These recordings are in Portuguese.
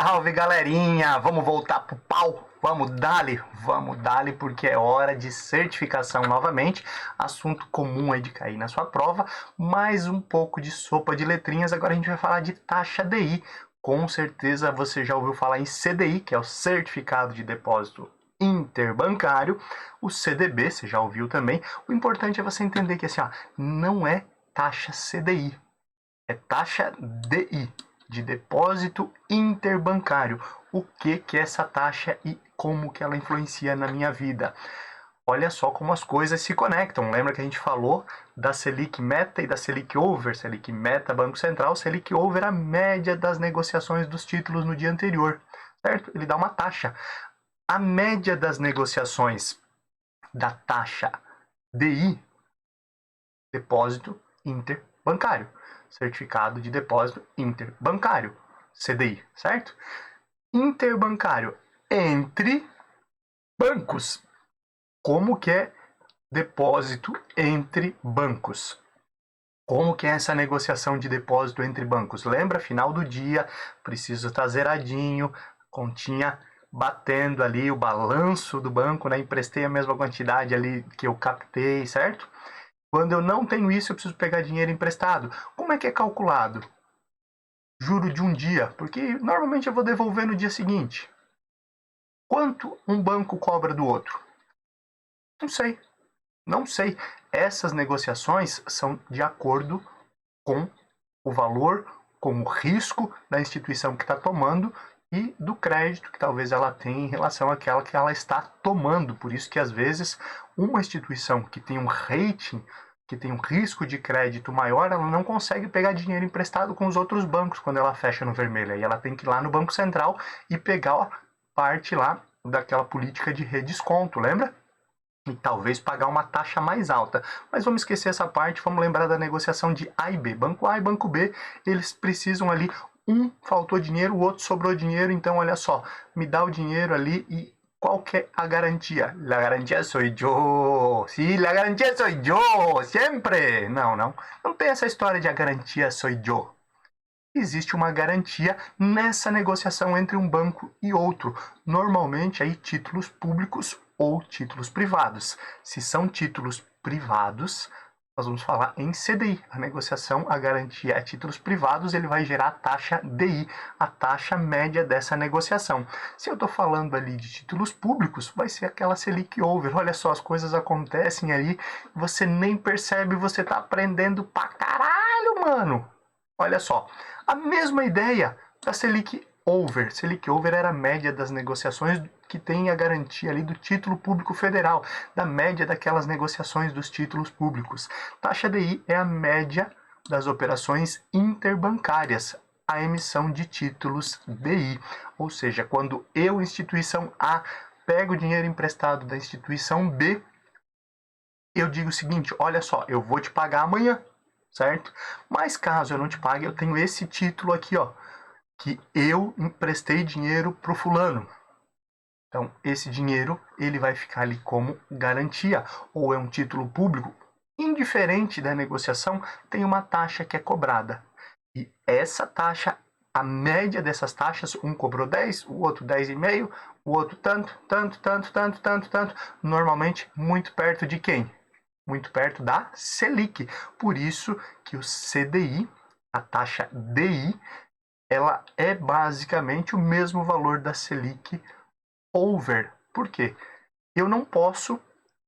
Salve, galerinha! Vamos voltar pro pau? Vamos dali, porque é hora de certificação novamente. Assunto comum aí de cair na sua prova. Mais um pouco de sopa de letrinhas. Agora a gente vai falar de taxa DI. Com certeza você já ouviu falar em CDI, que é o Certificado de Depósito Interbancário. O CDB, você já ouviu também. O importante é você entender que assim, ó, não é taxa CDI, é taxa DI, de depósito interbancário. O que é essa taxa e como que ela influencia na minha vida? Olha só como as coisas se conectam. Lembra que a gente falou da Selic Meta e da Selic Over? Selic Meta, Banco Central, Selic Over, a média das negociações dos títulos no dia anterior, certo? Ele dá uma taxa. A média das negociações da taxa DI, depósito interbancário, certificado de depósito interbancário, CDI, certo? Interbancário entre bancos. Como que é depósito entre bancos? Como que é essa negociação de depósito entre bancos? Lembra, final do dia, preciso estar zeradinho, continha batendo ali o balanço do banco, né? Emprestei a mesma quantidade ali que eu captei, certo? Quando eu não tenho isso, eu preciso pegar dinheiro emprestado. Como é que é calculado? Juro de um dia, porque normalmente eu vou devolver no dia seguinte. Quanto um banco cobra do outro? Não sei, não sei. Essas negociações são de acordo com o valor, com o risco da instituição que está tomando e do crédito que talvez ela tenha em relação àquela que ela está tomando. Por isso que às vezes uma instituição que tem um rating, que tem um risco de crédito maior, ela não consegue pegar dinheiro emprestado com os outros bancos quando ela fecha no vermelho. Aí ela tem que ir lá no Banco Central e pegar parte lá daquela política de redesconto, lembra? E talvez pagar uma taxa mais alta. Mas vamos esquecer essa parte, vamos lembrar da negociação de A e B. Banco A e Banco B, eles precisam ali, um faltou dinheiro, o outro sobrou dinheiro, então olha só, me dá o dinheiro ali e qual que é a garantia? La garantia soy yo. Sí, la garantia soy yo, sempre. Não tem essa história de a garantia soy yo. Existe uma garantia nessa negociação entre um banco e outro. Normalmente aí títulos públicos ou títulos privados. Se são títulos privados, nós vamos falar em CDI. A negociação, a garantia é títulos privados, ele vai gerar a taxa DI, a taxa média dessa negociação. Se eu estou falando ali de títulos públicos, vai ser aquela Selic Over. Olha só, as coisas acontecem ali, você nem percebe, você está aprendendo pra caralho, mano. Olha só, a mesma ideia da Selic Over. Selic Over era a média das negociações que tem a garantia ali do título público federal, da média daquelas negociações dos títulos públicos. Taxa DI é a média das operações interbancárias, a emissão de títulos DI. Ou seja, quando eu, instituição A, pego o dinheiro emprestado da instituição B, eu digo o seguinte, olha só, eu vou te pagar amanhã, certo? Mas caso eu não te pague, eu tenho esse título aqui, ó, que eu emprestei dinheiro pro fulano. Então, esse dinheiro, ele vai ficar ali como garantia, ou é um título público. Indiferente da negociação, tem uma taxa que é cobrada. E essa taxa, a média dessas taxas, um cobrou 10, o outro 10,5, o outro tanto, normalmente muito perto de quem? Muito perto da Selic. Por isso que o CDI, a taxa DI, ela é basicamente o mesmo valor da Selic Over. Por quê? Eu não posso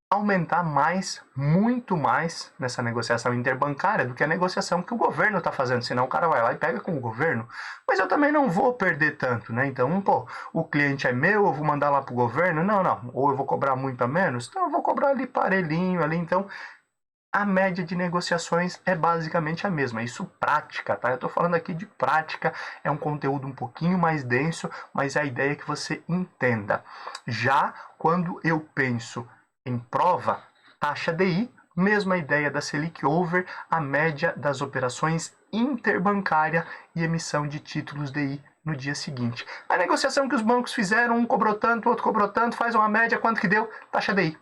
aumentar mais, muito mais, nessa negociação interbancária do que a negociação que o governo está fazendo, senão o cara vai lá e pega com o governo. Mas eu também não vou perder tanto, né? Então, pô, o cliente é meu, eu vou mandar lá para o governo? Não. Ou eu vou cobrar muito a menos? Então, eu vou cobrar ali parelhinho, ali, então a média de negociações é basicamente a mesma. Isso prática, tá? Eu estou falando aqui de prática, é um conteúdo um pouquinho mais denso, mas a ideia é que você entenda. Já quando eu penso em prova, taxa DI, mesma ideia da Selic Over, a média das operações interbancária e emissão de títulos DI no dia seguinte. A negociação que os bancos fizeram, um cobrou tanto, outro cobrou tanto, faz uma média, quanto que deu? Taxa DI.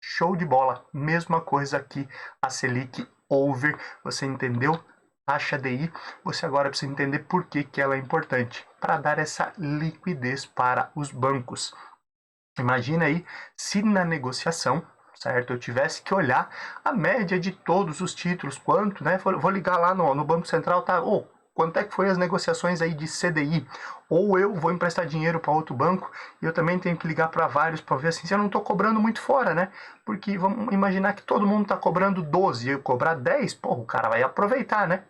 Show de bola. Mesma coisa aqui, a Selic Over. Você entendeu? taxa DI, você agora precisa entender por que ela é importante, para dar essa liquidez para os bancos. Imagina aí se na negociação, certo, eu tivesse que olhar a média de todos os títulos, quanto, né? Vou ligar lá no Banco Central, tá? Quanto é que foi as negociações aí de CDI? Ou eu vou emprestar dinheiro para outro banco e eu também tenho que ligar para vários para ver assim se eu não estou cobrando muito fora, né? Porque vamos imaginar que todo mundo está cobrando 12 e eu cobrar 10, pô, o cara vai aproveitar, né?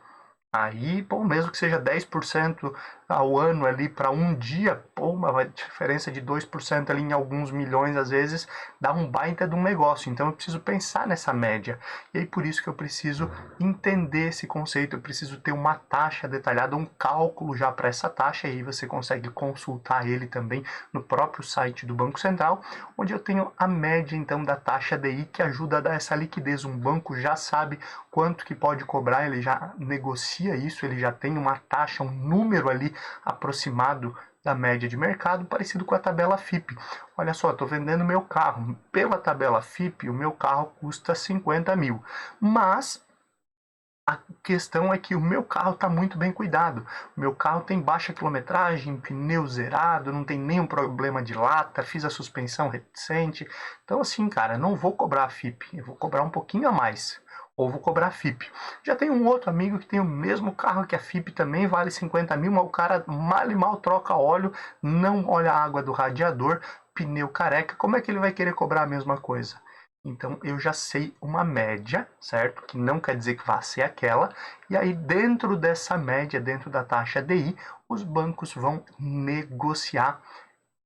Aí, pô, mesmo que seja 10% ao ano ali para um dia, pô, uma diferença de 2% ali em alguns milhões, às vezes, dá um baita de um negócio. Então eu preciso pensar nessa média. E aí por isso que eu preciso entender esse conceito, eu preciso ter uma taxa detalhada, um cálculo já para essa taxa, e aí você consegue consultar ele também no próprio site do Banco Central, onde eu tenho a média então da taxa DI, que ajuda a dar essa liquidez. Um banco já sabe quanto que pode cobrar, ele já negocia isso, ele já tem uma taxa, um número ali aproximado da média de mercado, parecido com a tabela FIP. Olha só, estou vendendo meu carro. Pela tabela FIP, o meu carro custa 50 mil. Mas a questão é que o meu carro está muito bem cuidado. O meu carro tem baixa quilometragem, pneu zerado, não tem nenhum problema de lata, fiz a suspensão recente. Então assim, cara, não vou cobrar a FIP, eu vou cobrar um pouquinho a mais. Ou vou cobrar a FIP. Já tem um outro amigo que tem o mesmo carro que a FIP também, vale 50 mil, mas o cara mal e mal troca óleo, não olha a água do radiador, pneu careca, como é que ele vai querer cobrar a mesma coisa? Então eu já sei uma média, certo? Que não quer dizer que vai ser aquela. E aí dentro dessa média, dentro da taxa DI, os bancos vão negociar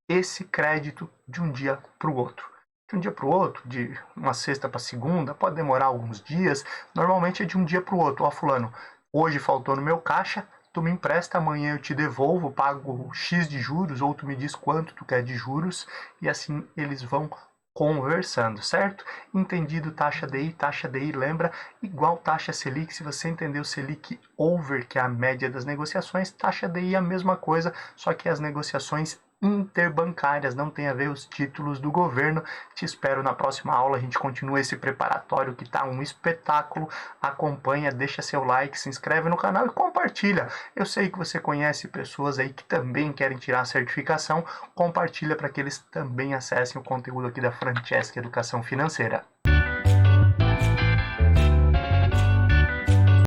esse crédito de um dia para o outro. De um dia para o outro, de uma sexta para segunda, pode demorar alguns dias. Normalmente é de um dia para o outro. Ó, fulano, hoje faltou no meu caixa, tu me empresta, amanhã eu te devolvo, pago X de juros, ou tu me diz quanto tu quer de juros, e assim eles vão conversando, certo? Entendido taxa DI, lembra, igual taxa Selic. Se você entendeu Selic over, que é a média das negociações, taxa DI é a mesma coisa, só que as negociações interbancárias, não tem a ver os títulos do governo. Te espero na próxima aula, a gente continua esse preparatório que tá um espetáculo. Acompanha, deixa seu like, se inscreve no canal e compartilha. Eu sei que você conhece pessoas aí que também querem tirar a certificação, compartilha para que eles também acessem o conteúdo aqui da Francesca Educação Financeira.